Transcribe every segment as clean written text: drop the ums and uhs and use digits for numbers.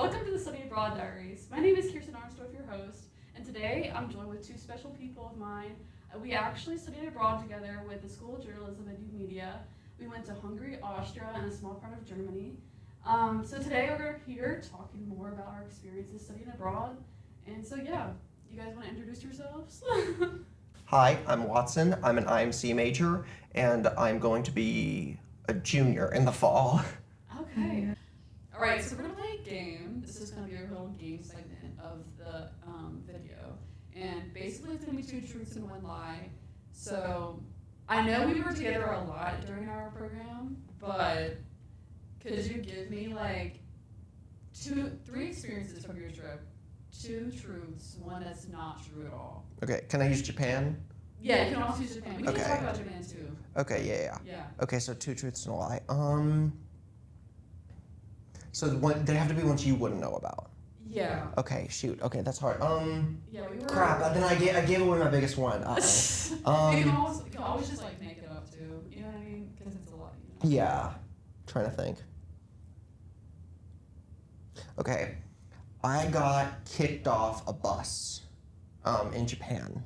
Welcome to the Study Abroad Diaries. My name is Kirsten and Watson, your host, and today I'm joined with two special people of mine. We actually studied abroad together with the School of Journalism and New Media. We went to Hungary, Austria, and a small part of Germany. So today we're here talking more about our experiences studying abroad. And so yeah, you guys want to introduce yourselves? Hi, I'm Watson. I'm an IMC major, and I'm going to be a junior in the fall. Okay. All right, so we're gonna play a game. This is gonna be our little game segment of the video, and basically it's gonna be two truths and one lie. So I know we were together a lot during our program, but could you give me like three experiences from your trip? Two truths, one that's not true at all. Okay, can I use Japan? Yeah, you can also use Japan. We can Okay. talk about Japan too. Okay, yeah. Yeah. Okay, so two truths and a lie. So they have to be ones you wouldn't know about. Yeah. Okay, shoot. Okay, that's hard. Yeah, we were. Crap. Then I gave away my biggest one. You can always just like make it up too. You know what I mean? Because it's a lot. You know? Yeah. Trying to think. Okay, I got kicked off a bus, in Japan,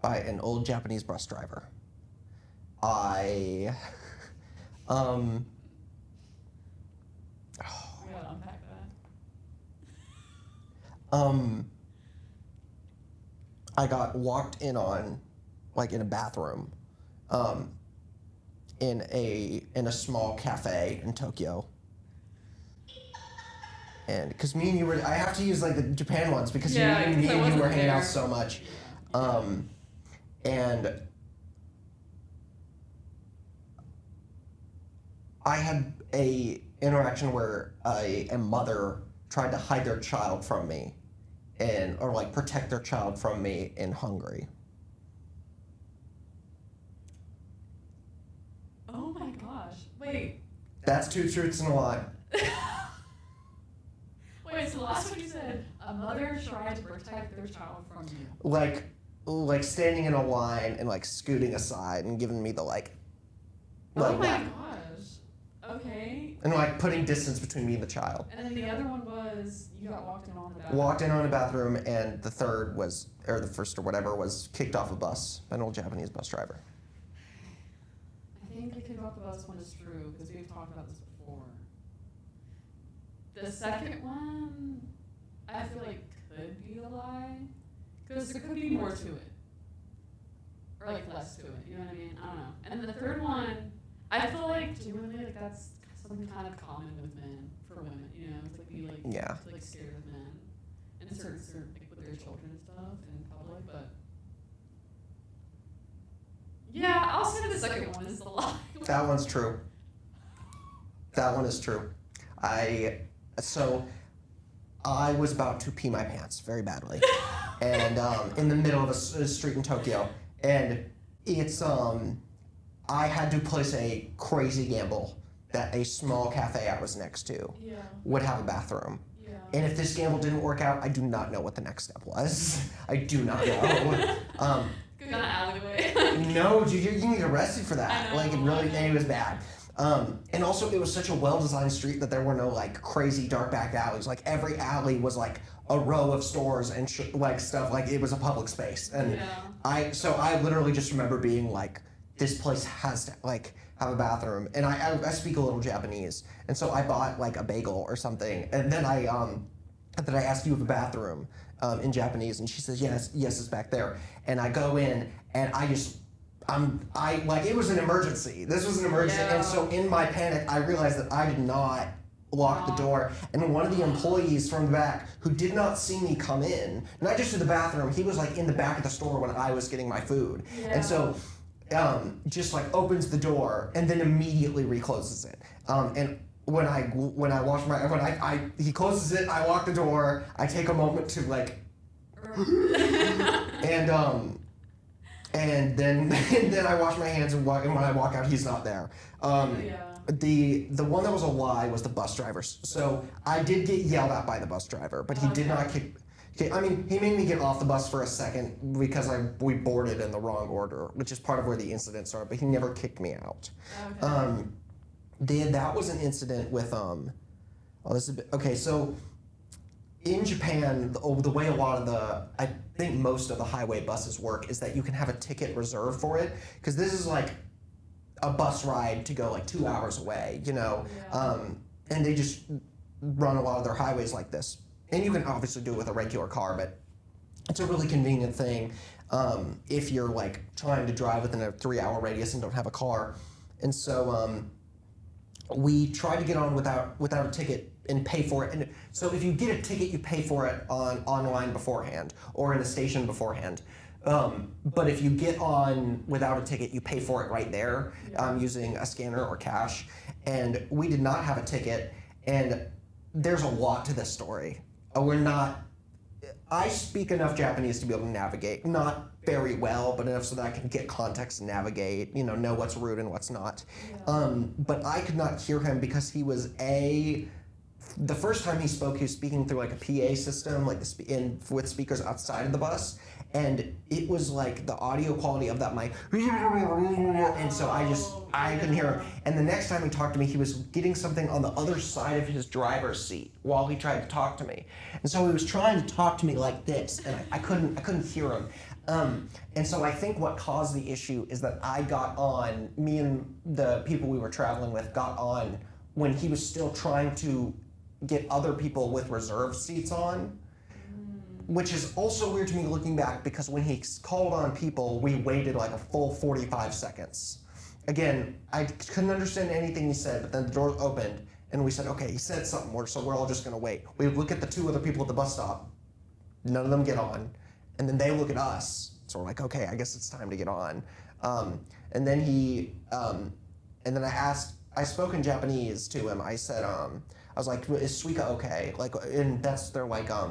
by an old Japanese bus driver. We gotta unpack that. I got walked in on, like in a bathroom, in a small cafe in Tokyo. And because me and you I have to use like the Japan ones because me and you were hanging out so much. And I had a interaction where a mother tried to hide their child from me or like protect their child from me in Hungary. Oh my gosh. Wait. That's two truths and a lie. Wait, so the last one you said, a mother tried to protect their child from you. Like standing in a line and like scooting aside and giving me the like Oh my that. gosh. Okay. And like putting distance between me and the child. And then the other one was you got walked in on the bathroom. Walked in on a bathroom, and the third was, or the first or whatever, was kicked off a bus by an old Japanese bus driver. I think the kick off the bus one is true because we've talked about this before. The second one, I feel like could be a lie because there could be more to it. Or like less to it, you know what I mean? I don't know. And then the third one, I feel like genuinely like that's something kind of common with men for women, you know, to like be like Yeah. to, like scared of men and certain like with their children and stuff in public, but yeah, I'll say the second one is the lie. That one's true. That one is true. So I was about to pee my pants very badly, and in the middle of a street in Tokyo, and it's I had to place a crazy gamble that a small cafe I was next to would have a bathroom. Yeah. And if this gamble didn't work out, I do not know what the next step was. I do not know. Go down an alleyway. No, dude, you can get arrested for that. I know, Like it was bad. And also it was such a well-designed street that there were no like crazy dark back alleys. Like every alley was like a row of stores and like stuff. Like it was a public space. And I literally just remember being like, this place has to like have a bathroom. And I speak a little Japanese, and so I bought like a bagel or something, and then I asked, "You have a bathroom?" In Japanese, and she says, yes, it's back there. And I go in, and it was an emergency. This was an emergency. Yeah. And so in my panic, I realized that I did not lock the door. And one of the employees from the back, who did not see me come in, not just to the bathroom, he was like in the back of the store when I was getting my food. Yeah. And so just like opens the door and then immediately recloses it. And when I wash my, he closes it, I lock the door, I take a moment to like, and then I wash my hands and when I walk out, he's not there. The one that was a lie was the bus driver. So I did get yelled at by the bus driver, but he did not kick. I mean, he made me get off the bus for a second because we boarded in the wrong order, which is part of where the incident started. But he never kicked me out. Okay. That was an incident with okay. So in Japan, the way a lot of I think most of the highway buses work is that you can have a ticket reserved for it, because this is like a bus ride to go like 2 hours away, you know, and they just run a lot of their highways like this. And you can obviously do it with a regular car, but it's a really convenient thing if you're like trying to drive within a 3-hour radius and don't have a car. And so we tried to get on without a ticket and pay for it. And so if you get a ticket, you pay for it online beforehand or in a station beforehand. But if you get on without a ticket, you pay for it right there using a scanner or cash. And we did not have a ticket, and there's a lot to this story. I speak enough Japanese to be able to navigate, not very well, but enough so that I can get context and navigate, know what's rude and what's not. But I could not hear him because he was the first time he spoke, he was speaking through like a PA system, like with speakers outside of the bus, and it was like the audio quality of that mic, and so I couldn't hear him. And the next time he talked to me, he was getting something on the other side of his driver's seat while he tried to talk to me, and so he was trying to talk to me like this, and I couldn't hear him. And so I think what caused the issue is that me and the people we were traveling with got on when he was still trying to get other people with reserved seats on, which is also weird to me looking back, because when he called on people, we waited like a full 45 seconds. Again, I couldn't understand anything he said, but then the door opened and we said, okay, he said something, so we're all just gonna wait. We look at the 2 other people at the bus stop, none of them get on, and then they look at us, so we're like, okay, I guess it's time to get on. And then and then I spoke in Japanese to him. I said, I was like, is Suica okay? Like, and that's their like a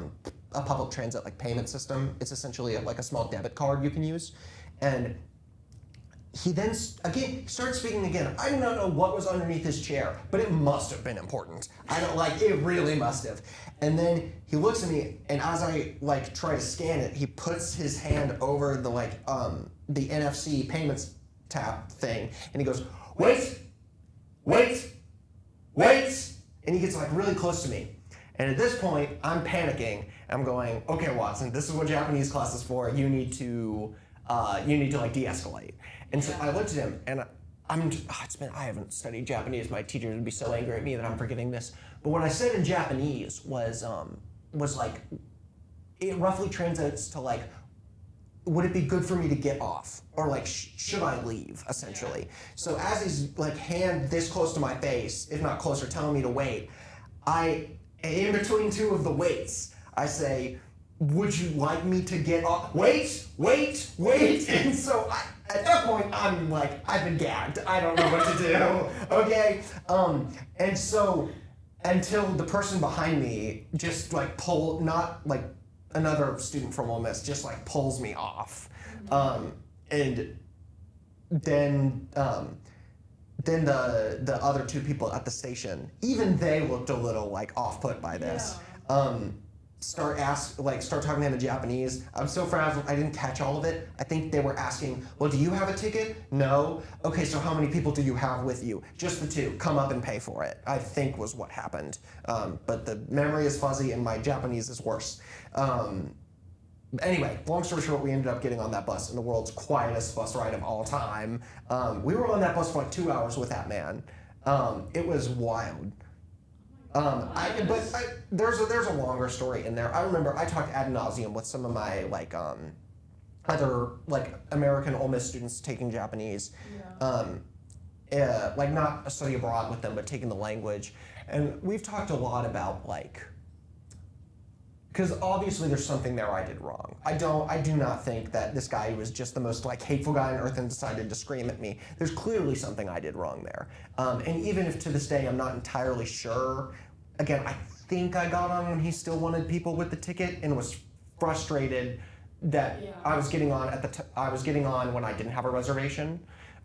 public transit like payment system. It's essentially like a small debit card you can use. And he then again started speaking again. I do not know what was underneath his chair, but it must have been important. It really must have. And then he looks at me, and as I like try to scan it, he puts his hand over the the NFC payments tap thing, and he goes, wait. And he gets like really close to me. And at this point, I'm panicking. I'm going, okay, Watson, this is what Japanese class is for. You need to like de-escalate. And so I looked at him, and I haven't studied Japanese. My teacher would be so angry at me that I'm forgetting this. But what I said in Japanese was like, it roughly translates to like, would it be good for me to get off? Or like, should I leave, essentially? So as he's like hand this close to my face, if not closer, telling me to wait, in between 2 of the waits, I say, would you like me to get off? Wait. And so at that point, I'm like, I've been gagged. I don't know what to do, okay? And so until the person behind me just like not like another student from Ole Miss, just like pulls me off. And then the other 2 people at the station, even they looked a little like off-put by this. Start talking to him in Japanese. I'm so frazzled, I didn't catch all of it. I think they were asking, well, do you have a ticket? No. Okay, so how many people do you have with you? Just the 2. Come up and pay for it, I think was what happened. But the memory is fuzzy and my Japanese is worse. Anyway, long story short, we ended up getting on that bus in the world's quietest bus ride of all time. We were on that bus for like 2 hours with that man. It was wild. There's a longer story in there. I remember I talked ad nauseum with some of my other like American Ole Miss students taking Japanese, like not a study abroad with them, but taking the language, and we've talked a lot about like, because obviously there's something there I did wrong. I do not think that this guy was just the most like hateful guy on earth and decided to scream at me. There's clearly something I did wrong there. And even if to this day I'm not entirely sure, again, I think I got on when he still wanted people with the ticket and was frustrated that I was getting on I was getting on when I didn't have a reservation.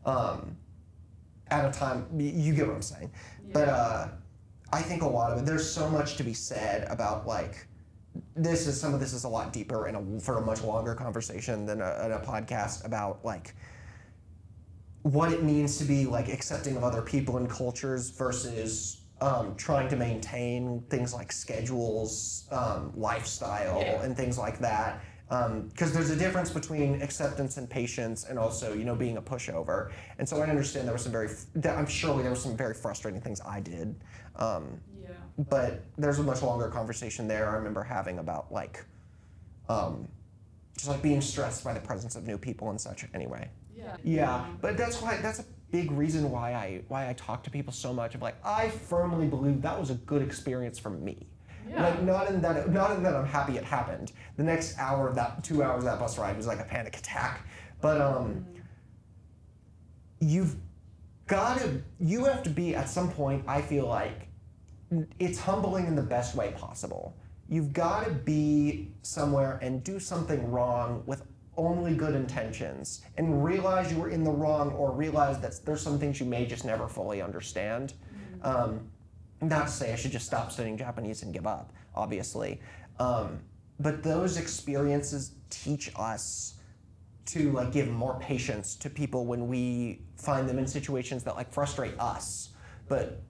At a time, you get what I'm saying. Yeah. But I think a lot of it, there's so much to be said about like, some of this is a lot deeper and for a much longer conversation than a podcast about like what it means to be like accepting of other people and cultures versus trying to maintain things like schedules, lifestyle, and things like that. Because there's a difference between acceptance and patience, and also, being a pushover. And so I understand there was I'm sure there were some very frustrating things I did. But there's a much longer conversation there I remember having about just like being stressed by the presence of new people and such. Anyway. Yeah, but that's a big reason why I talk to people so much. Of I firmly believe that was a good experience for me. Not in that I'm happy it happened. The next 2 hours of that bus ride was like a panic attack. But you have to be at some point. I feel like it's humbling in the best way possible. You've got to be somewhere and do something wrong with only good intentions and realize you were in the wrong, or realize that there's some things you may just never fully understand. Not to say I should just stop studying Japanese and give up, obviously. But those experiences teach us to give more patience to people when we find them in situations that frustrate us, but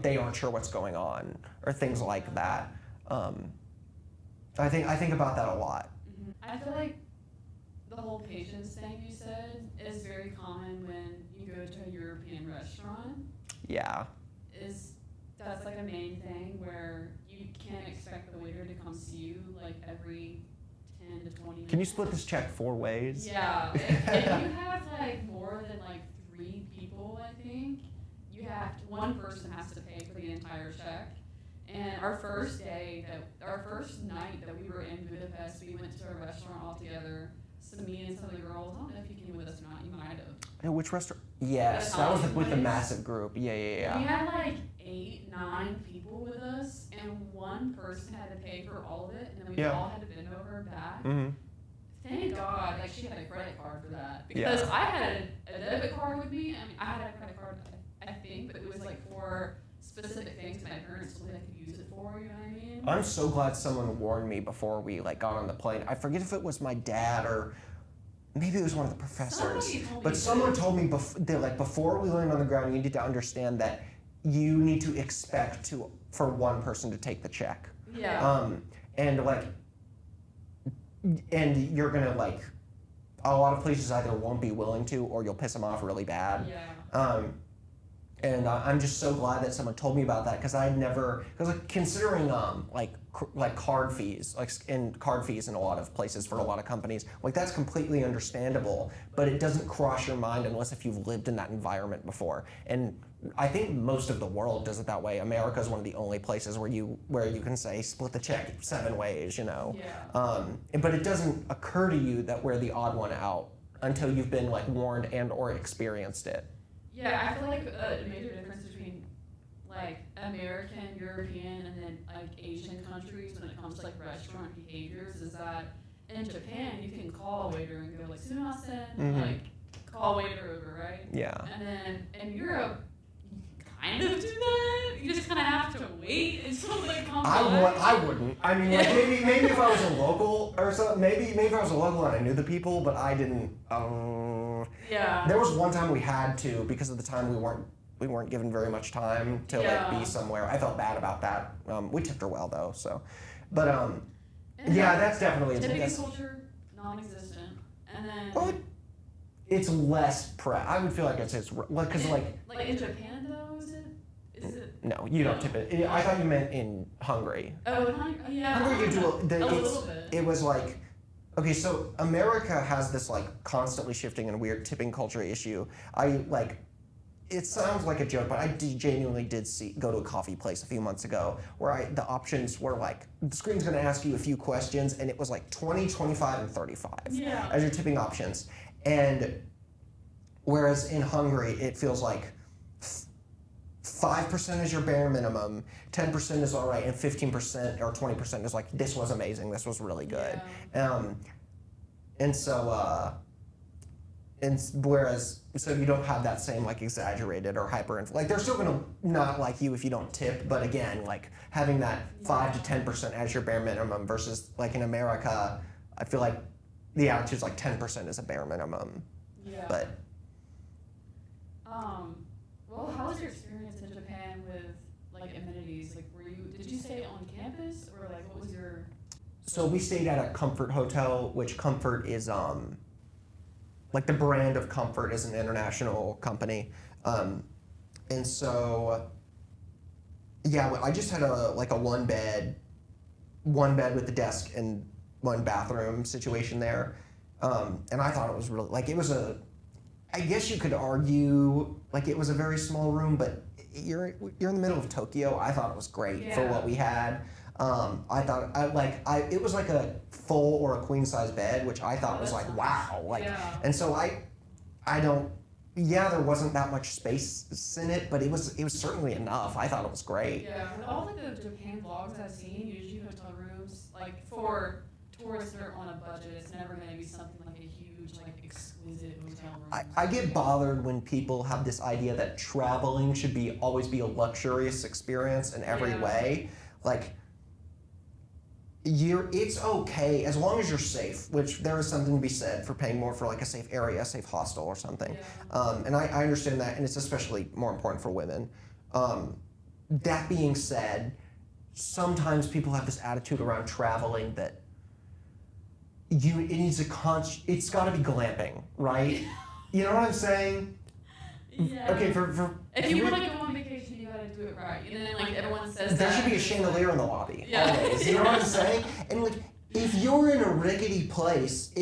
they aren't sure what's going on, or things like that. I think about that a lot. I feel like the whole patience thing you said is very common when you go to a European restaurant. Yeah. That's a main thing where you can't expect the waiter to come see you every 10 to 20 minutes. Can you split this check 4 ways? Yeah. If you have more than 3 people, I think, one person has to pay for the entire check. And our first night that we were in Budapest, we went to a restaurant all together. So me and some of the girls, I don't know if you came with us or not, you might have. Which restaurant? Yes, that was with the massive group. Yeah. We had 8, 9 people with us, and one person had to pay for all of it, and then we all had to bend over and back. Mm-hmm. Thank God, she had a credit card for that, because I had a debit card with me. I had a credit card, I think, but it was for specific things my parents told me I could use it for. You know what I mean? I'm so glad someone warned me before we got on the plane. I forget if it was my dad or maybe it was one of the professors. Someone told me before we land on the ground, you need to understand that you need to expect for one person to take the check. Yeah. And you're gonna a lot of places either won't be willing to, or you'll piss them off really bad. Yeah. And I'm just so glad that someone told me about that, because considering card fees, card fees in a lot of places for a lot of companies, that's completely understandable, but it doesn't cross your mind unless if you've lived in that environment before. And I think most of the world does it that way. America is one of the only places where you can say split the check 7 ways, Yeah. But it doesn't occur to you that we're the odd one out until you've been warned and or experienced it. Yeah, I feel a major difference between American, European, and then Asian countries when it comes to restaurant behaviors is that in Japan you can call a waiter and go sumimasen, call waiter over, right? Yeah. And then in Europe you kind of do that. You just kind of have to wait until they come back. I wouldn't. I mean, maybe if I was a local or something, maybe if I was a local and I knew the people, but I didn't. Yeah. There was one time we had to, because of the time we weren't given very much time to be somewhere. I felt bad about that. We tipped her well though, so. But that's definitely tipping culture non-existent, and then. Well, it's less I would feel it's because in Japan though, is it? No, you don't tip it. I thought you meant in Hungary. Oh, in Hungary, yeah. Hungary, you do a little bit. It was okay, so America has this constantly shifting and weird tipping culture issue. It sounds like a joke, but I genuinely did go to a coffee place a few months ago where the options were the screen's going to ask you a few questions, and it was 20, 25, and 35 as your tipping options. And whereas in Hungary, it feels 5% is your bare minimum, 10% is all right, and 15% or 20% is this was amazing, this was really good. Yeah. So you don't have that same exaggerated or hyper they're still gonna not like you if you don't tip, but again having that 5 to 10% as your bare minimum versus in America, I feel the attitude's 10% is a bare minimum. Yeah. But well, how was your experience in Japan with like amenities? Like, did you stay on campus or like what was your? So we stayed at a Comfort hotel, which Comfort is like the brand of Comfort is an international company, and so yeah, I just had a one bed with the desk and one bathroom situation there, and I thought it was really like it was a. I guess you could argue like it was a very small room, but you're in the middle of Tokyo. I thought it was great for what we had. I thought it was like a full or a queen size bed, which I thought was like wow, like, and so I don't. Yeah, there wasn't that much space in it, but it was certainly enough. I thought it was great. Yeah, with all like the Japan vlogs I've seen, usually hotel rooms like for tourists that are on a budget, it's never going to be something like a huge like exquisite hotel room. I get bothered when people have this idea that traveling should always be a luxurious experience in every way. Like it's okay as long as you're safe, which there is something to be said for paying more for like a safe area, a safe hostel or something. And I understand that, and it's especially more important for women. That being said, sometimes people have this attitude around traveling that it's got to be glamping, right? You know what I'm saying? Yeah. Okay, if you want to go on vacation, you gotta do it right. And then like everyone says there that. should be a chandelier in the lobby. Always. You know what I'm saying? And like if you're in a rickety place,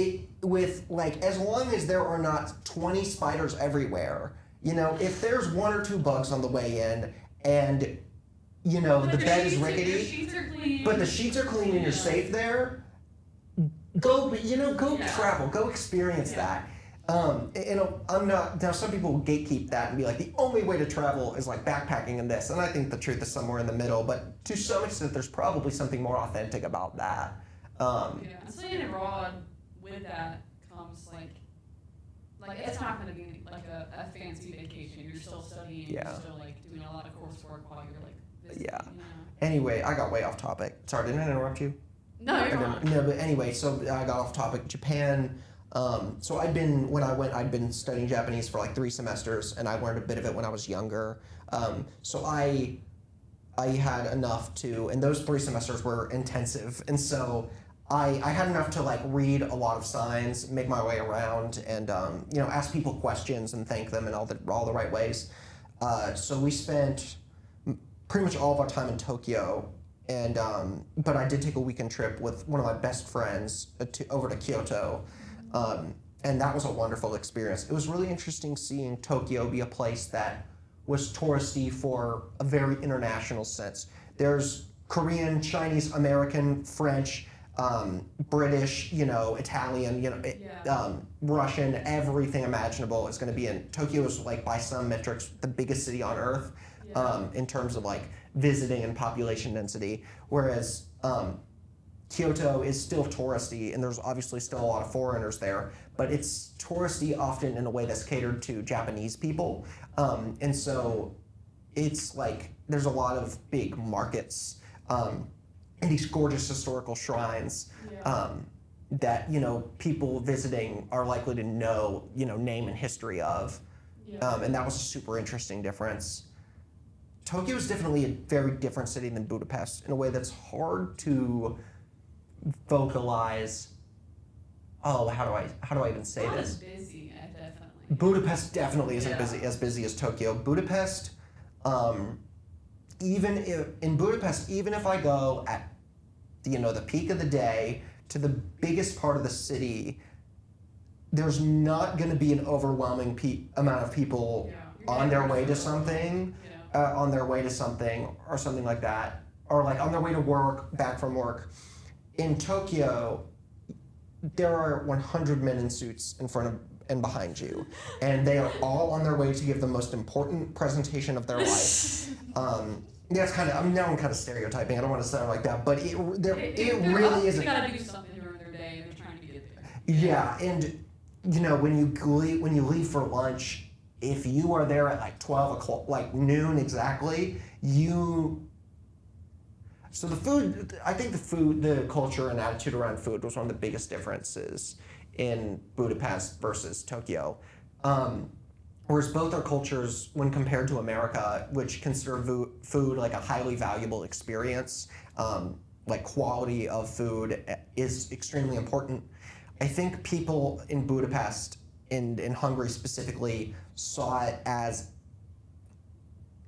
with like as long as there are not 20 spiders everywhere, you know, if there's one or two bugs on the way in and you know the bed is rickety, but the sheets are clean and you're safe there, go travel, go experience that. I'm not, now some people gatekeep that and be like, the only way to travel is like backpacking and this, and I think the truth is somewhere in the middle, but to some extent there's probably something more authentic about that. And studying abroad with that comes like it's not going to be like a fancy vacation. You're still studying, you're still like doing a lot of coursework while you're like visiting, you know? Anyway, I got way off topic. Sorry, didn't I interrupt you? No, you're fine. No, but anyway, so I got off topic. Japan. So I'd been studying Japanese for like 3 semesters, and I learned a bit of it when I was younger. So I had enough to, and those 3 semesters were intensive, and so I had enough to like read a lot of signs, make my way around, and ask people questions and thank them in all the right ways. So we spent pretty much all of our time in Tokyo. And but I did take a weekend trip with one of my best friends over to Kyoto, and that was a wonderful experience. It was really interesting seeing Tokyo be a place that was touristy for a very international sense. There's Korean, Chinese, American, French, British, Italian, Russian, everything imaginable is going to be in. Tokyo is like by some metrics the biggest city on earth in terms of like visiting and population density, whereas Kyoto is still touristy, and there's obviously still a lot of foreigners there, but it's touristy often in a way that's catered to Japanese people, and so it's like there's a lot of big markets and these gorgeous historical shrines that people visiting are likely to know name and history of, and that was a super interesting difference. Tokyo is definitely a very different city than Budapest in a way that's hard to vocalize. Oh, how do I even say Not this? as busy, definitely. Budapest definitely isn't as busy as Tokyo. Budapest, even if I go at the peak of the day to the biggest part of the city, there's not going to be an overwhelming amount of people on their way to something. On their way to something or something like that, or like on their way to work, back from work. In Tokyo, there are 100 men in suits in front of and behind you, and they are all on their way to give the most important presentation of their life. That's kind of, now I'm kind of stereotyping, I don't want to sound like that, but it really is. You gotta do something during their day, and they're trying to get there. Yeah, and when you leave for lunch, if you are there at like 12 o'clock, like noon exactly, so the food, I think the culture and attitude around food was one of the biggest differences in Budapest versus Tokyo. Whereas both our cultures, when compared to America, which consider food like a highly valuable experience, like quality of food is extremely important. I think people in Budapest, in Hungary specifically, saw it as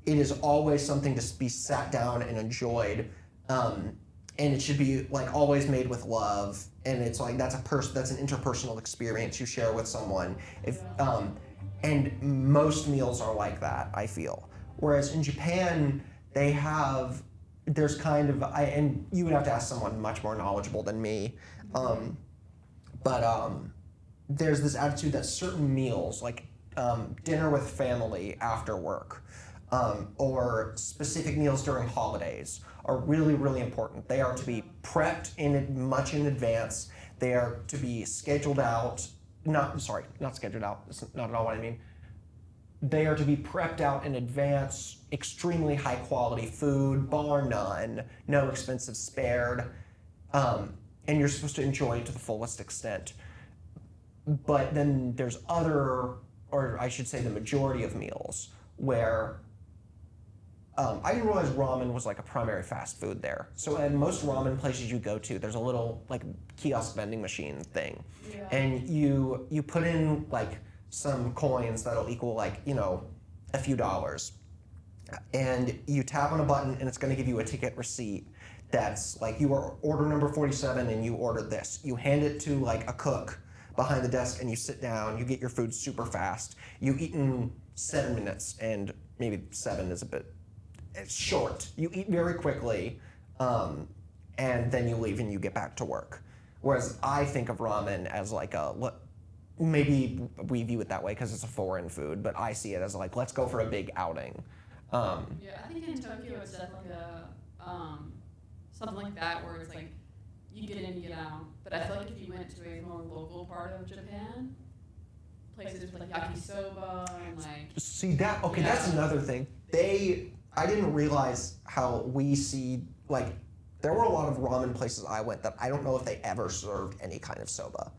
it is always something to be sat down and enjoyed, and it should be like always made with love. And it's like that's an interpersonal experience you share with someone. And most meals are like that, I feel. Whereas in Japan, there's kind of and you would have to ask someone much more knowledgeable than me, but there's this attitude that certain meals, like dinner with family after work, or specific meals during holidays, are really, really important. They are to be prepped much in advance. They are to be scheduled out. Not scheduled out. That's not at all what I mean. They are to be prepped out in advance. Extremely high quality food, bar none. No expenses spared. And you're supposed to enjoy it to the fullest extent. But then there's or I should say the majority of meals where I didn't realize ramen was like a primary fast food there. So at most ramen places you go to, there's a little like kiosk vending machine thing. Yeah. And you put in like some coins that'll equal like, a few dollars. And you tap on a button and it's gonna give you a ticket receipt that's like you are order number 47 and you ordered this. You hand it to like a cook behind the desk and you sit down, you get your food super fast. You eat in 7 minutes, and maybe 7 is a bit short. You eat very quickly, and then you leave and you get back to work. Whereas I think of ramen as like maybe we view it that way because it's a foreign food, but I see it as like, let's go for a big outing. Yeah, I think in Tokyo it's definitely something like that where it's like you get in, you get out. But I feel like if you went to a more local part of Japan, places with like yakisoba and like. See that? Okay, yeah. That's another thing. I didn't realize how we see like. There were a lot of ramen places I went that I don't know if they ever served any kind of soba.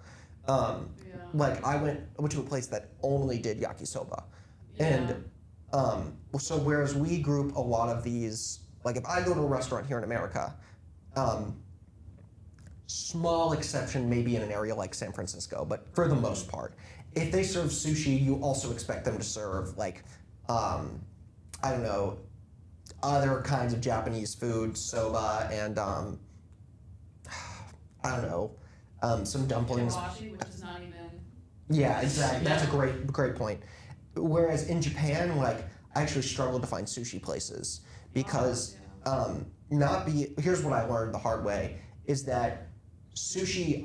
Like I went to a place that only did yakisoba, and so whereas we group a lot of these, like if I go to a restaurant here in America, small exception maybe in an area like San Francisco, but for the most part, if they serve sushi, you also expect them to serve like, I don't know, other kinds of Japanese food, soba, and I don't know, some dumplings. Kimachi, which is not even. Yeah, exactly. That's a great point. Whereas in Japan, like I actually struggled to find sushi places because here's what I learned the hard way is that sushi,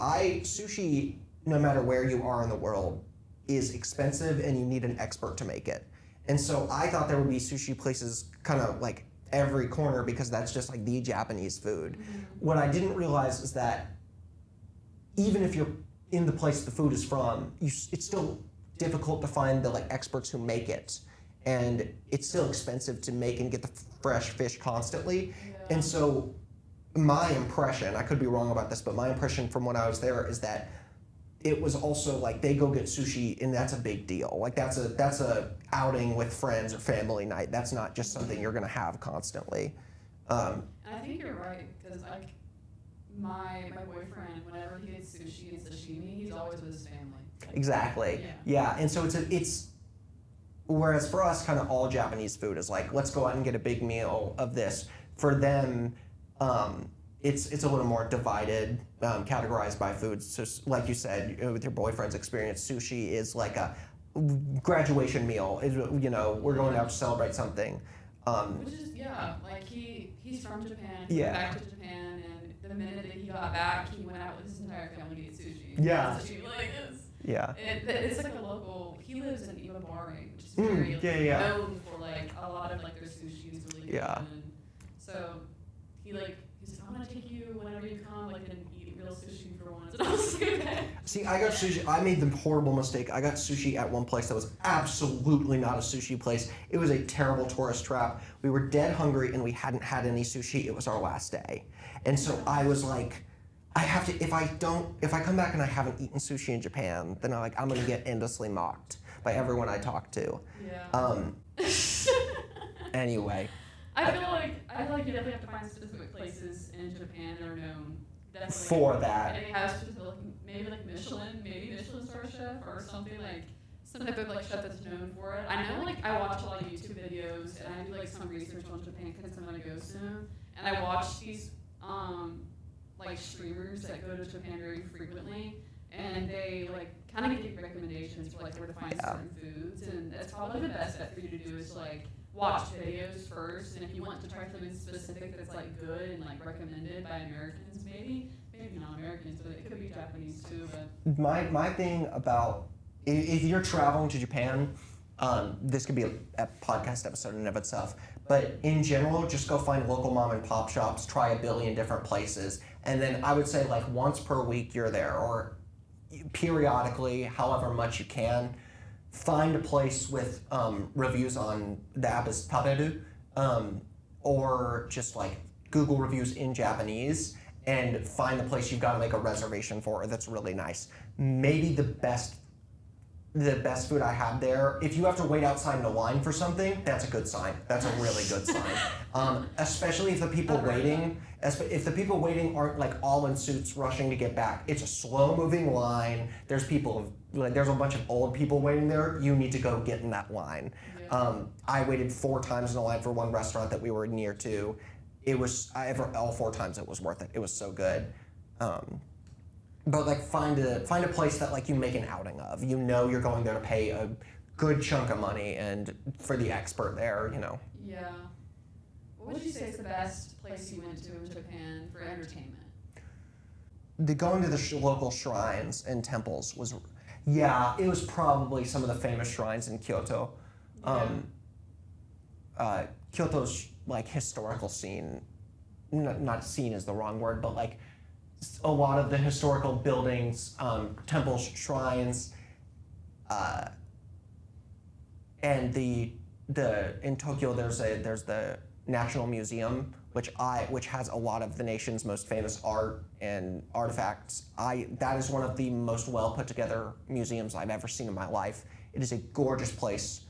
no matter where you are in the world, is expensive and you need an expert to make it. And so I thought there would be sushi places kind of like every corner because that's just like the Japanese food. Mm-hmm. What I didn't realize is that even if you're in the place the food is from, it's still difficult to find the like experts who make it. And it's still expensive to make and get the fresh fish constantly. Yeah. And so my impression, I could be wrong about this, but my impression from when I was there is that it was also like they go get sushi and that's a big deal. Like that's a outing with friends or family night. That's not just something you're gonna have constantly. I think you're right, because like my boyfriend, whenever he gets sushi and sashimi, he's always with his family. Like, exactly. Yeah. And so it's whereas for us, kind of all Japanese food is like, let's go out and get a big meal of this. For them, it's a little more divided, categorized by foods. So like you said, with your boyfriend's experience, sushi is like a graduation meal. We're going out to celebrate something. Which is, like he's from Japan, he went back to Japan, and the minute that he got back, he went out with his entire family to eat sushi. Yeah. Sushi, like this. Yeah. It's like a local, he lives in Imabari, which is very known for like a lot of like their sushi is really good. Yeah. And so he said, I'm gonna take you whenever you come, like, and eat real sushi for once. And I was like, okay. See, I got sushi. I made the horrible mistake. I got sushi at one place that was absolutely not a sushi place. It was a terrible tourist trap. We were dead hungry and we hadn't had any sushi. It was our last day. And so I was like, I have to, if I come back and I haven't eaten sushi in Japan, then I'm gonna get endlessly mocked by everyone I talk to. Yeah. Anyway. I feel like you definitely have to find specific places in Japan that are known definitely For that. And they have specific, maybe like Michelin star chef or something like some type of like chef that's known for it. I know like I watch a lot of YouTube videos and I do like some research on Japan because I'm gonna go soon. And I watch these like streamers that go to Japan very frequently and they like kind of give recommendations for like where to find certain foods, and that's probably the best bet for you to do is like watch videos first, and if you want to try something specific that's like good and like recommended by Americans, maybe not Americans, but it could be Japanese too. But my thing about if you're traveling to Japan, this could be a podcast episode in and of itself. But in general, just go find local mom and pop shops, try a billion different places, and then I would say like once per week you're there, or periodically, however much you can. Find a place with reviews on the app is Taberu, or just like Google reviews in Japanese, and find the place you've got to make a reservation for that's really nice. Maybe the best food I had there, if you have to wait outside in a line for something, that's a good sign. That's a really good sign. Especially if the people waiting aren't like all in suits rushing to get back. It's a slow moving line. There's a bunch of old people waiting there. You need to go get in that line. Yeah. I waited 4 times in a line for one restaurant that we were near to. All 4 times it was worth it. It was so good. But like find a place that like you make an outing of. You know you're going there to pay a good chunk of money, and for the expert there, you know. Yeah. What would you say is the best place you went to in Japan for entertainment? Going to the local shrines and temples was, it was probably some of the famous shrines in Kyoto. Kyoto's like historical scene, not scene is the wrong word, but like a lot of the historical buildings, temples, shrines, and in Tokyo there's the National Museum, which has a lot of the nation's most famous art and artifacts. That is one of the most well put together museums I've ever seen in my life. It is a gorgeous place.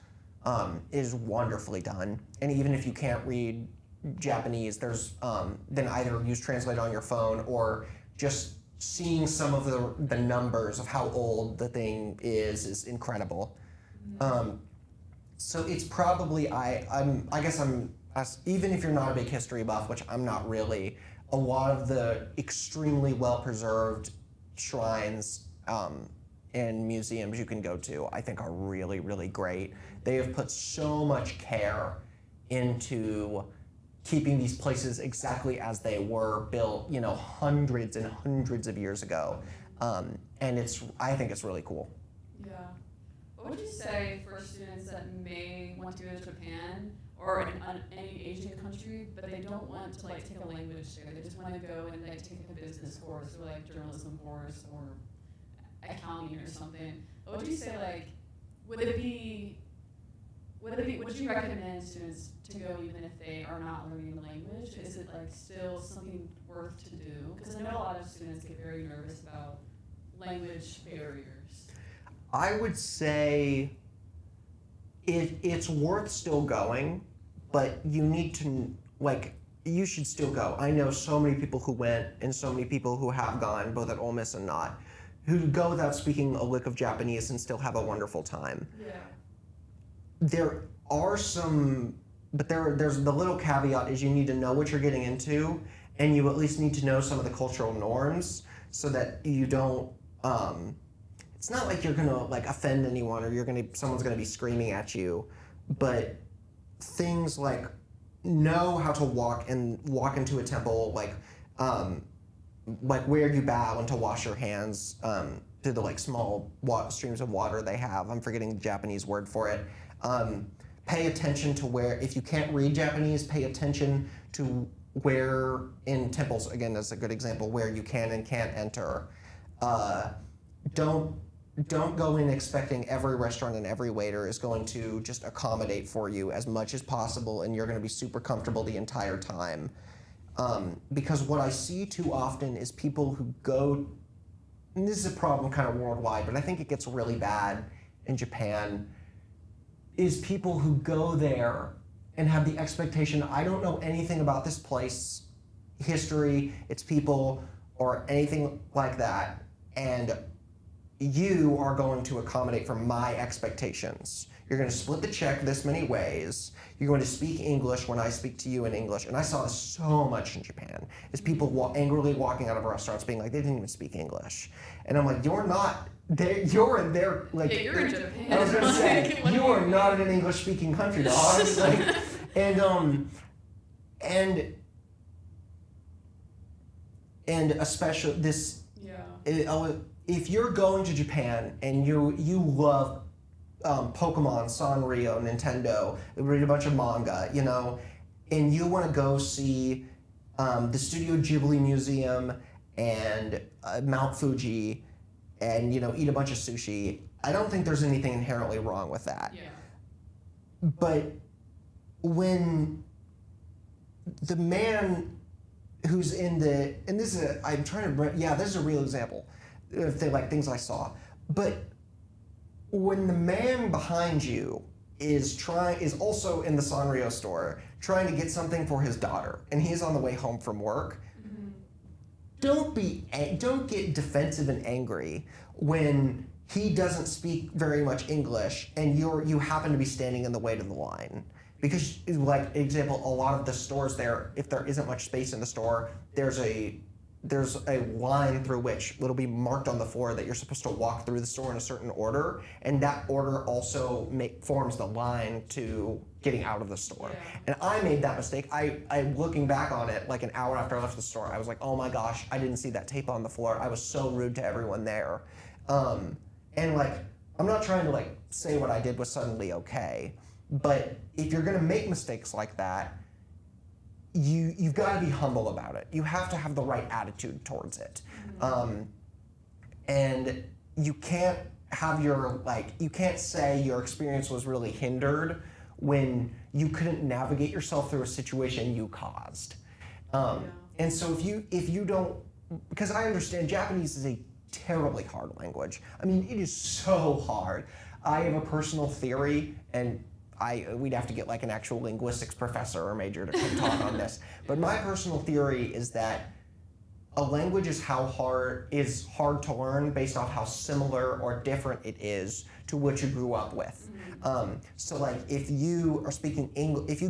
It is wonderfully done, and even if you can't read Japanese, there's then either use Translate on your phone, or just seeing some of the numbers of how old the thing is incredible. So it's probably even if you're not a big history buff, which I'm not really, a lot of the extremely well preserved shrines and museums you can go to, I think are really, really great. They have put so much care into keeping these places exactly as they were built, hundreds and hundreds of years ago. And I think it's really cool. Yeah. What would you say for students that may want to go to Japan or any Asian country, but they don't want to like take a language there? They just want to go and like take a business course or like journalism course or accounting or something. What would you say, like, would you recommend students to go even if they are not learning the language? Is it like still something worth to do? Because I know a lot of students get very nervous about language barriers. I would say it's worth still going, but you need to, you should still go. I know so many people who went and so many people who have gone, both at Ole Miss and not, who go without speaking a lick of Japanese and still have a wonderful time. Yeah. There are some, but there's the little caveat is you need to know what you're getting into, and you at least need to know some of the cultural norms so that you don't, it's not like you're gonna offend anyone or someone's gonna be screaming at you, but things like know how to walk into a temple, like where you bow and to wash your hands to the small streams of water they have. I'm forgetting the Japanese word for it. Pay attention to where, if you can't read Japanese, pay attention to where in temples, again, that's a good example, where you can and can't enter. Don't go in expecting every restaurant and every waiter is going to just accommodate for you as much as possible and you're going to be super comfortable the entire time. Because what I see too often is people who go, and this is a problem kind of worldwide, but I think it gets really bad in Japan is people who go there and have the expectation, I don't know anything about this place, history, its people, or anything like that, and you are going to accommodate for my expectations. You're going to split the check this many ways. You're going to speak English when I speak to you in English. And I saw this so much in Japan, is people angrily walking out of restaurants being like, they didn't even speak English. And I'm like, you're not, you're in there, like, Yeah, you're in Japan. I was going to say, you are not in an English-speaking country, dog. Like, and especially this, if you're going to Japan and you love Pokemon, Sanrio, Nintendo, read a bunch of manga, you know, and you want to go see the Studio Ghibli Museum and Mount Fuji and, you know, eat a bunch of sushi, I don't think there's anything inherently wrong with that. Yeah. But when the man who's in the, and this is I'm trying to, this is a real example of things I saw, but when the man behind you is also in the Sanrio store trying to get something for his daughter, and he's on the way home from work, don't get defensive and angry when he doesn't speak very much English and you happen to be standing in the way to the line. Because, like, example, a lot of the stores there, if there isn't much space in the store, there's a line through which it'll be marked on the floor that you're supposed to walk through the store in a certain order, and that order also forms the line to getting out of the store. Yeah. And I made that mistake. I looking back on it, like an hour after I left the store, I was like, oh my gosh, I didn't see that tape on the floor. I was so rude to everyone there. And like, I'm not trying to like say what I did was suddenly okay, but if you're gonna make mistakes like that, you've got to be humble about it. You have to have the right attitude towards it. And you can't have you can't say your experience was really hindered when you couldn't navigate yourself through a situation you caused. And so if you don't, because I understand Japanese is a terribly hard language. I mean, it is so hard. I have a personal theory, and we'd have to get like an actual linguistics professor or major to come talk on this. But my personal theory is that a language is hard to learn based off how similar or different it is to what you grew up with. So like if you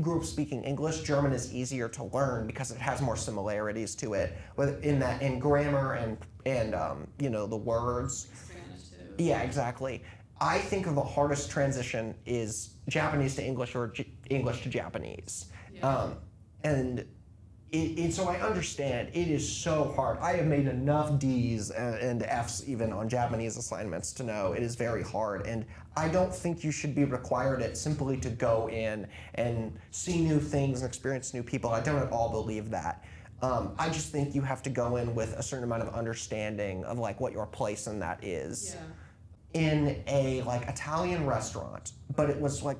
grew up speaking English, German is easier to learn because it has more similarities to it, in grammar and you know, the words. Spanish too. Yeah, exactly. I think of the hardest transition is Japanese to English or English to Japanese. Yeah. And so I understand it is so hard. I have made enough D's and F's even on Japanese assignments to know it is very hard. And I don't think you should be required it simply to go in and see new things and experience new people. I don't at all believe that. I just think you have to go in with a certain amount of understanding of like what your place in that is. Yeah. In a like Italian restaurant, but it was like,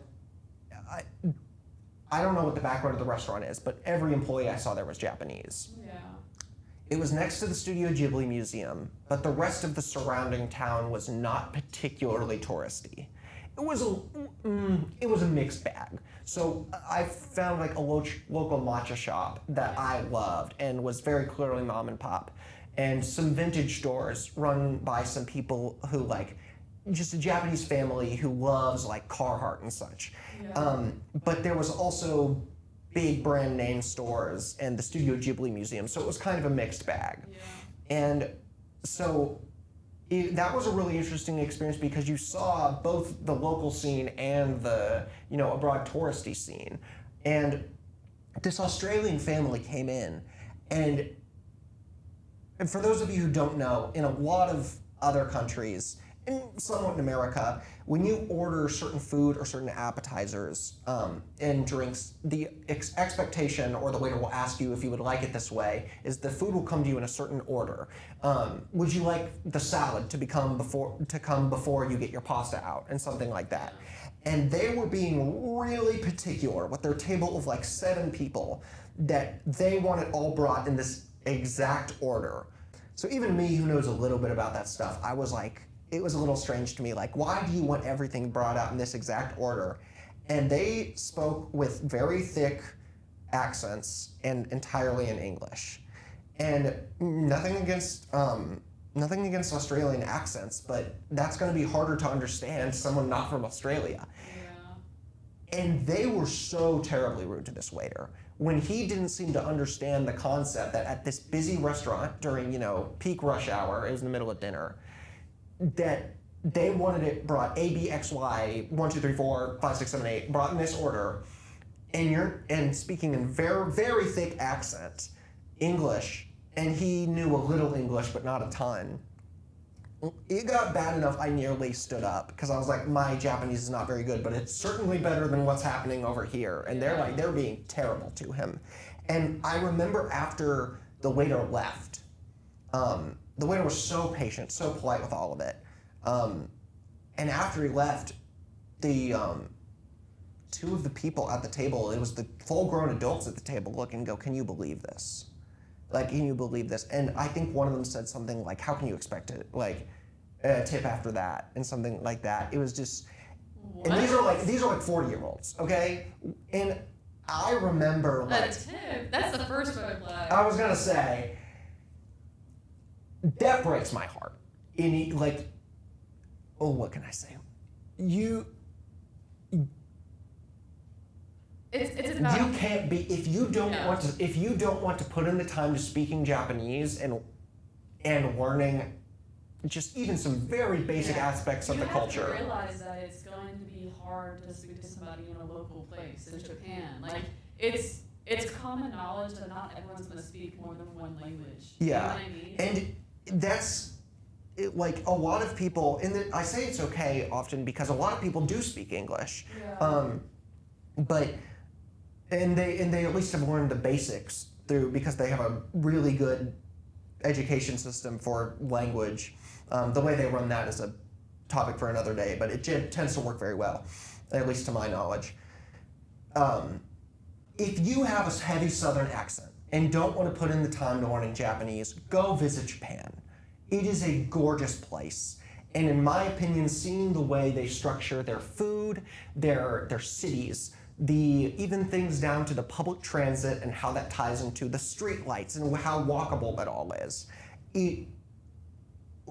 I don't know what the background of the restaurant is, but every employee I saw there was Japanese. Yeah. It was next to the Studio Ghibli Museum, but the rest of the surrounding town was not particularly touristy. It was a mixed bag. So I found like a local matcha shop that I loved and was very clearly mom and pop, and some vintage stores run by some people who like, just a Japanese family who loves like Carhartt and such. Yeah. But there was also big brand name stores and the Studio Ghibli Museum, so it was kind of a mixed bag. Yeah. And so that was a really interesting experience because you saw both the local scene and the, you know, abroad touristy scene. And this Australian family came in, and for those of you who don't know, in a lot of other countries, and somewhat in America, when you order certain food or certain appetizers and drinks, the expectation, or the waiter will ask you if you would like it this way, is the food will come to you in a certain order. Would you like the salad to come before you get your pasta out, and something like that? And they were being really particular with their table of like 7 people, that they want it all brought in this exact order. So even me, who knows a little bit about that stuff, I was like, it was a little strange to me. Like, why do you want everything brought out in this exact order? And they spoke with very thick accents and entirely in English. And nothing against Australian accents, but that's going to be harder to understand someone not from Australia. Yeah. And they were so terribly rude to this waiter when he didn't seem to understand the concept that at this busy restaurant during, peak rush hour, it was in the middle of dinner, that they wanted it brought A, B, X, Y, 1, 2, 3, 4, 5, 6, 7, 8, brought in this order, and speaking in very, very thick accent, English, and he knew a little English, but not a ton. It got bad enough I nearly stood up because I was like, my Japanese is not very good, but it's certainly better than what's happening over here. And they're being terrible to him. And I remember after the waiter left, the waiter was so patient, so polite with all of it. And after he left, the two of the people at the table, it was the full-grown adults at the table, look and go, can you believe this? Like, can you believe this? And I think one of them said something like, how can you expect it? Like, a tip after that, and something like that. It was just, What? and these are like 40-year-olds, okay? And I remember like, A tip? That's the first red flag. I was gonna say, that breaks my heart. What can I say? It's about. You can't be if you don't want to put in the time to speaking Japanese and learning just even some very basic aspects of the culture. You have to realize that it's going to be hard to speak to somebody in a local place in Japan. Like it's common knowledge that not everyone's going to speak more than one language. Yeah, you know what I mean? and that's. Like a lot of people, I say it's okay often because a lot of people do speak English, but they at least have learned the basics because they have a really good education system for language. The way they run that is a topic for another day, but it tends to work very well, at least to my knowledge. If you have a heavy Southern accent and don't want to put in the time to learning Japanese, go visit Japan. It is a gorgeous place. And in my opinion, seeing the way they structure their food, their cities, even things down to the public transit and how that ties into the street lights and how walkable that all is,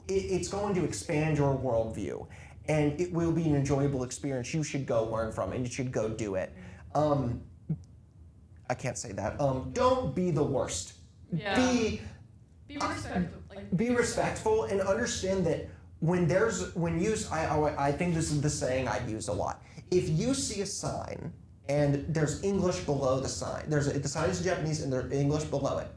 it's going to expand your worldview. And it will be an enjoyable experience you should go learn from and you should go do it. I can't say that. Don't be the worst. Yeah. Be respectful. Be respectful and understand that I think this is the saying I use a lot. If you see a sign and there's English below the sign, the sign is in Japanese and there's English below it,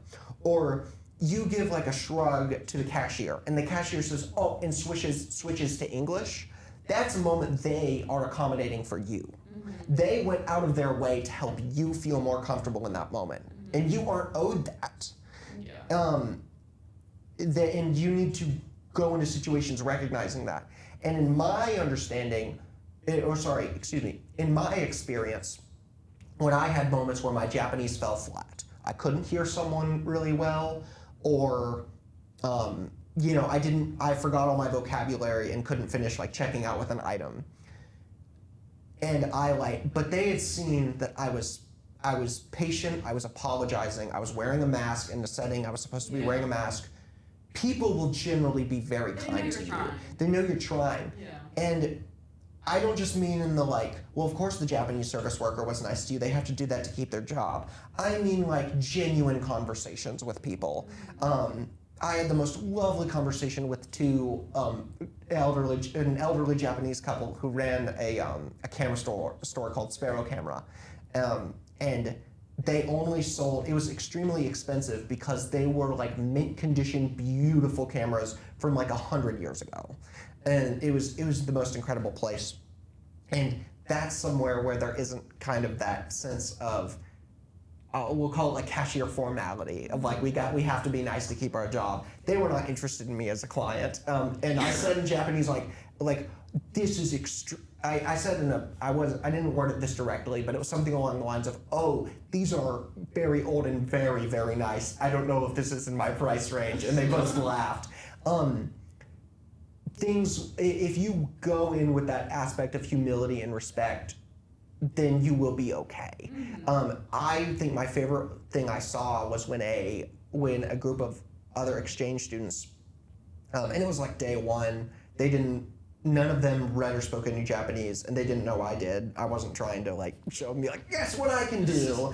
or you give like a shrug to the cashier and the cashier says, oh, and switches to English, that's a moment they are accommodating for you. Mm-hmm. They went out of their way to help you feel more comfortable in that moment, and you aren't owed that. Yeah. And you need to go into situations recognizing that. And in my understanding, in my experience, when I had moments where my Japanese fell flat, I couldn't hear someone really well, or I forgot all my vocabulary and couldn't finish like checking out with an item. And but they had seen that I was patient, I was apologizing, I was wearing a mask in the setting I was supposed to be wearing a mask. People will generally be very kind to you. They know you're trying. Yeah. And I don't just mean in the well, of course the Japanese service worker was nice to you. They have to do that to keep their job. I mean like genuine conversations with people. I had the most lovely conversation with an elderly Japanese couple who ran a camera store called Sparrow Camera. And they only sold, it was extremely expensive because they were like mint condition, beautiful cameras from like 100 years ago. And it was the most incredible place. And that's somewhere where there isn't kind of that sense of, we'll call it like cashier formality of like, we have to be nice to keep our job. They were not interested in me as a client. And I said in Japanese, like this is I said I didn't word it this directly, but it was something along the lines of, oh, these are very old and very, very nice. I don't know if this is in my price range. And they both laughed. if you go in with that aspect of humility and respect, then you will be okay. I think my favorite thing I saw was when a group of other exchange students, and it was like day one, none of them read or spoke any Japanese, and they didn't know I did. I wasn't trying to like show them, be like, guess what I can do.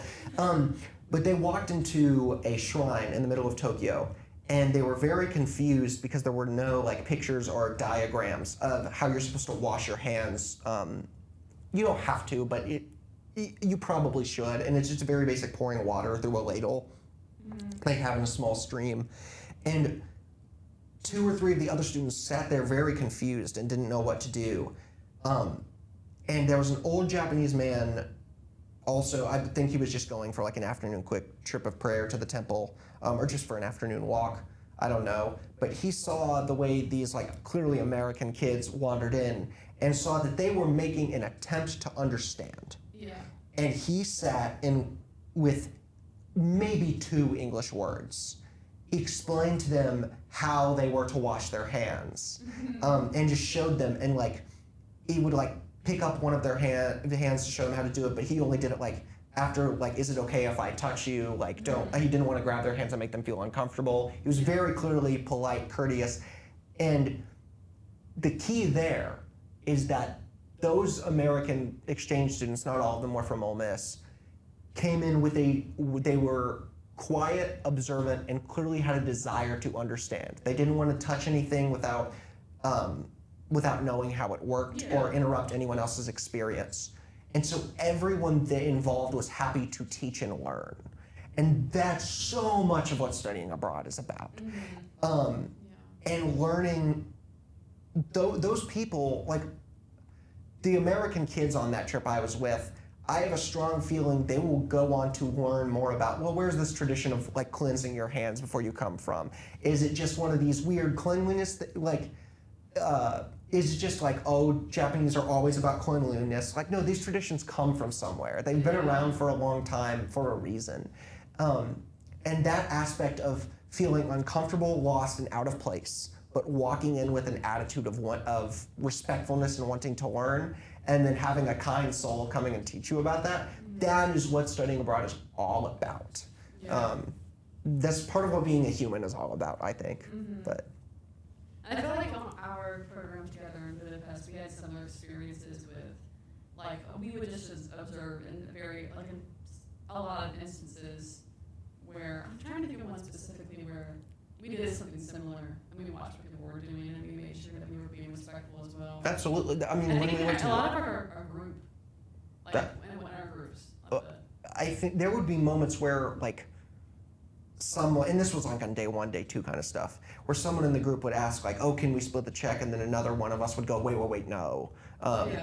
But they walked into a shrine in the middle of Tokyo, and they were very confused because there were no like pictures or diagrams of how you're supposed to wash your hands. You don't have to, but you probably should, and it's just a very basic pouring water through a ladle, like having a small stream. And 2 or 3 of the other students sat there very confused and didn't know what to do. And there was an old Japanese man, also, I think he was just going for like an afternoon quick trip of prayer to the temple, or just for an afternoon walk, I don't know. But he saw the way these like clearly American kids wandered in and saw that they were making an attempt to understand. Yeah. And he sat in with maybe 2 English words. He explained to them how they were to wash their hands, and just showed them, and like he would like pick up one of their hands to show them how to do it, but he only did it like after, like, is it okay if I touch you? Like, he didn't want to grab their hands and make them feel uncomfortable. He was very clearly polite, courteous, and the key there is that those American exchange students, not all of them were from Ole Miss, came in they were quiet, observant, and clearly had a desire to understand. They didn't want to touch anything without knowing how it worked or interrupt anyone else's experience. And so everyone involved was happy to teach and learn. And that's so much of what studying abroad is about. And learning, those people, like the American kids on that trip I was with, I have a strong feeling they will go on to learn more about, well, where's this tradition of like cleansing your hands before you come from? Is it just one of these weird cleanliness, is it just like, oh, Japanese are always about cleanliness? Like, no, these traditions come from somewhere. They've been around for a long time for a reason. And that aspect of feeling uncomfortable, lost, and out of place, but walking in with an attitude of respectfulness and wanting to learn, and then having a kind soul coming and teach you about that, that is what studying abroad is all about. That's part of what being a human is all about, I think. But I feel like on our program together in Budapest, we had similar experiences with, like, we would just observe in in a lot of instances where, I'm trying to think of one specifically where we did something similar, and we watched what people were doing, and we made sure that we were being respectful as well. absolutely. I mean, And I when think we went to a lot of our group, like, in our groups. I think there would be moments where, like, someone, and this was like on day 1, day 2 kind of stuff, where someone in the group would ask, like, oh, can we split the check? And then another one of us would go, wait, no.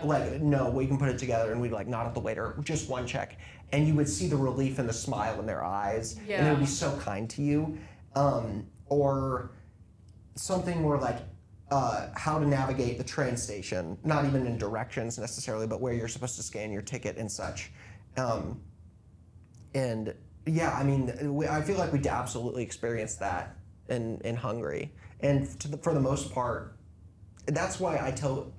Like, no, we can put it together, and we'd like nod at the waiter, just one check. And you would see the relief and the smile in their eyes, and it would be so kind to you. Or something where like, how to navigate the train station, not even in directions necessarily, but where you're supposed to scan your ticket and such. And yeah, I mean, I feel like we absolutely experienced that in Hungary. And for the most part, that's why I tell,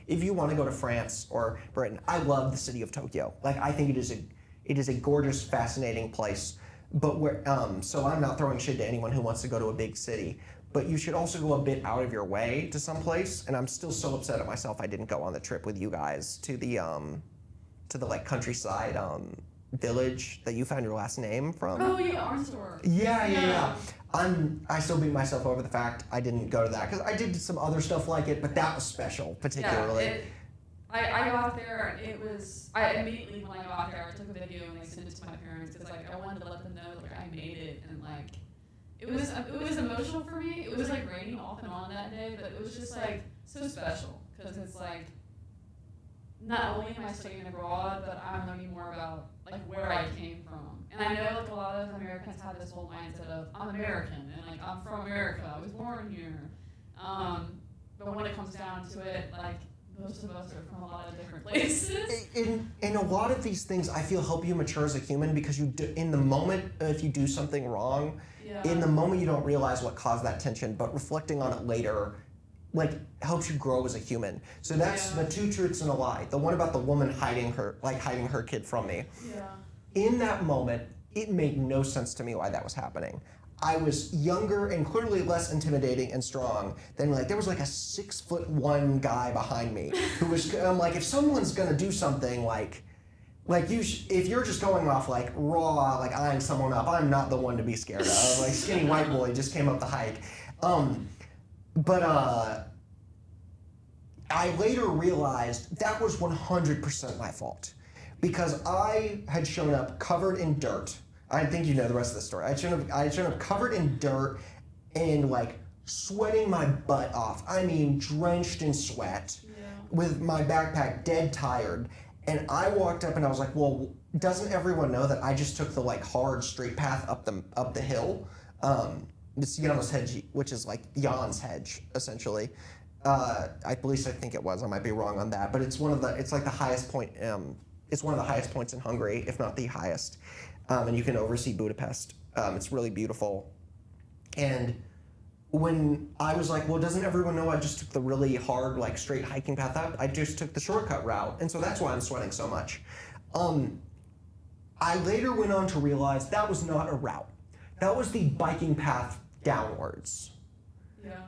if you want to go to France or Britain, I love the city of Tokyo. Like, I think it is a gorgeous, fascinating place. But so I'm not throwing shade to anyone who wants to go to a big city, but you should also go a bit out of your way to some place. And I'm still so upset at myself I didn't go on the trip with you guys to the like countryside village that you found your last name from. Oh yeah, Arnsdorf. Yeah. I still beat myself over the fact I didn't go to that, because I did some other stuff like it, but that was special, particularly. Yeah, I got there, and I immediately when I got there, I took a video and I sent it to my parents, because like I wanted to let them know like I made it, and like it was emotional for me. It was like raining off and on that day, but it was just like so special, because it's like not only am I studying abroad, but I'm learning more about like where I came from. And I know like a lot of Americans have this whole mindset of I'm American and like I'm from America, I was born here. But when it comes down to it, like most of us are from a lot of different places. And a lot of these things I feel help you mature as a human, because in the moment, if you do something wrong, in the moment you don't realize what caused that tension, but reflecting on it later, like helps you grow as a human. So that's the 2 truths and a lie. The one about the woman hiding her kid from me. Yeah. In that moment, it made no sense to me why that was happening. I was younger and clearly less intimidating and strong than there was like a 6'1" guy behind me who was. I'm like, if someone's gonna do something if you're just going off raw, eyeing someone up, I'm not the one to be scared of. Skinny white boy just came up the hike. But I later realized that was 100% my fault because I had shown up covered in dirt. I think you know the rest of the story. I had shown up covered in dirt and sweating my butt off. I mean, drenched in sweat, with my backpack dead tired. And I walked up and I was like, well, doesn't everyone know that I just took the hard straight path up the hill? It's Janus Hedge, which is Jan's Hedge, essentially. At least I think it was. I might be wrong on that, but it's the highest point. It's one of the highest points in Hungary, if not the highest. And you can oversee Budapest. It's really beautiful. And when I was like, well, doesn't everyone know I just took the really hard, straight hiking path up? I just took the shortcut route. And so that's why I'm sweating so much. I later went on to realize that was not a route. That was the biking path downwards. Yeah.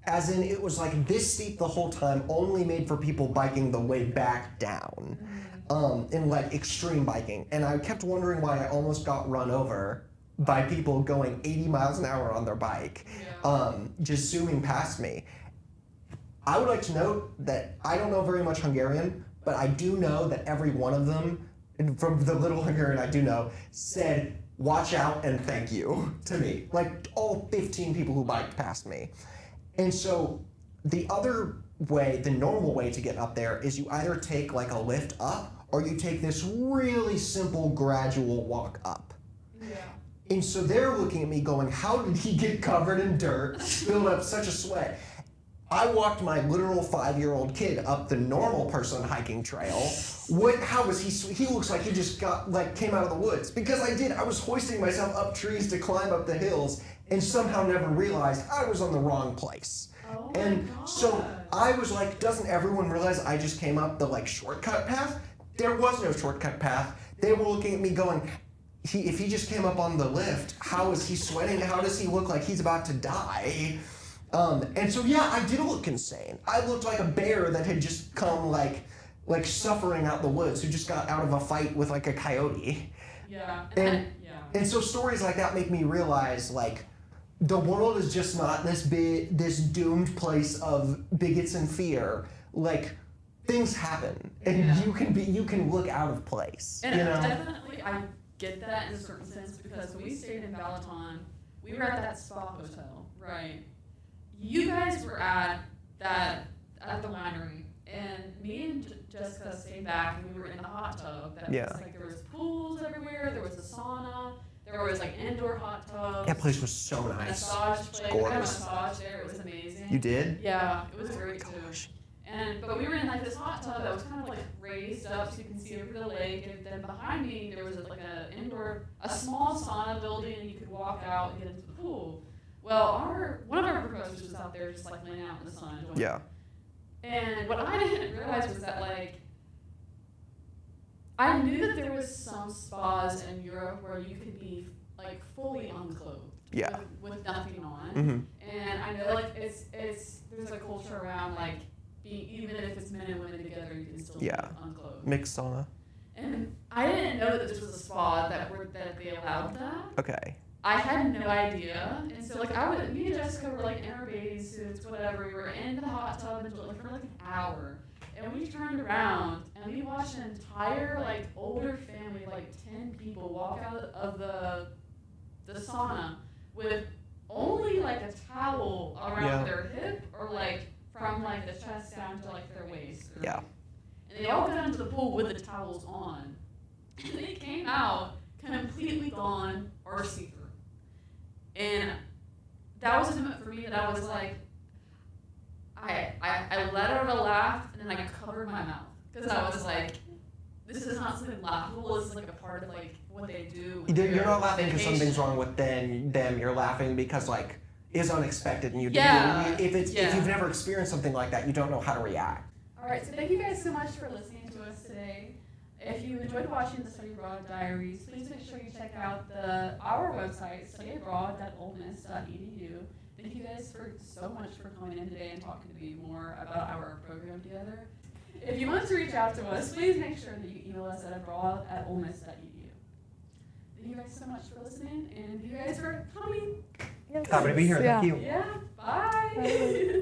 As in, it was this steep the whole time, only made for people biking the way back down. In extreme biking. And I kept wondering why I almost got run over by people going 80 miles an hour on their bike, just zooming past me. I would like to note that I don't know very much Hungarian, but I do know that every one of them, and from the little Hungarian I do know, said, watch out and thank you to me. All 15 people who biked past me. And so the other way, the normal way to get up there is you either take a lift up or you take this really simple gradual walk up. Yeah. And so they're looking at me going, how did he get covered in dirt, spilled up such a sweat? I walked my literal 5-year-old kid up the normal person hiking trail. How was he looks like he just came out of the woods. Because I did. I was hoisting myself up trees to climb up the hills and somehow never realized I was on the wrong place. Oh and so I was like, doesn't everyone realize I just came up the shortcut path? There was no shortcut path. They were looking at me going, if he just came up on the lift, how is he sweating? How does he look like he's about to die? And so I did look insane. I looked like a bear that had just come suffering out the woods, who just got out of a fight with a coyote. Yeah. And so stories like that make me realize the world is just not this doomed place of bigots and fear. Things happen, and you can look out of place. And definitely, I get that in a certain sense because when we stayed in Balaton, we were at that spa hotel, right? You guys were at the winery, and me and Jessica stayed back, and we were in the hot tub. That was there was pools everywhere. There was a sauna. There was indoor hot tubs. That place was so nice. Massage place. Gorgeous. I had a massage there. It was amazing. You did? Yeah, it was great too. But we were in this hot tub that was kind of raised up so you can see over the lake, and then behind me there was a small sauna building, and you could walk out and get into the pool. Well, one of our professors was out there just laying out in the sun. Yeah. And what I didn't realize was that I knew that there was some spas in Europe where you could be fully unclothed. Yeah. With nothing on. Mm-hmm. And I know there's a culture around even if it's men and women together, you can still be unclothed. Mixed sauna. And I didn't know that this was a spa that they allowed that. Okay. I had no idea, and so me and Jessica were in our bathing suits, whatever. We were in the hot tub and for an hour, and we turned around and we watched an entire older family, 10 people, walk out of the sauna with only a towel around their hip or from the chest down to their waist. Yeah. And they all got into the pool with the towels on. And they came out completely gone or see-through. And that was a moment for me that I was I let out a laugh and then I covered my mouth. Because I was this is not something laughable. This is a part of what they do. You're not laughing because something's wrong with them. You're laughing because is unexpected and Yeah. if you've never experienced something like that, you don't know how to react. All right, so thank you guys so much for listening to us today. If you enjoyed watching the Study Abroad Diaries, please make sure you check out our website, studyabroad.olemiss.edu. Thank you guys so much for coming in today and talking to me more about our program together. If you want to reach out to us, please make sure that you email us at abroad@olemiss.edu. Thank you guys so much for listening, and you guys for coming. Happy to be here. Thank you. Yeah, bye.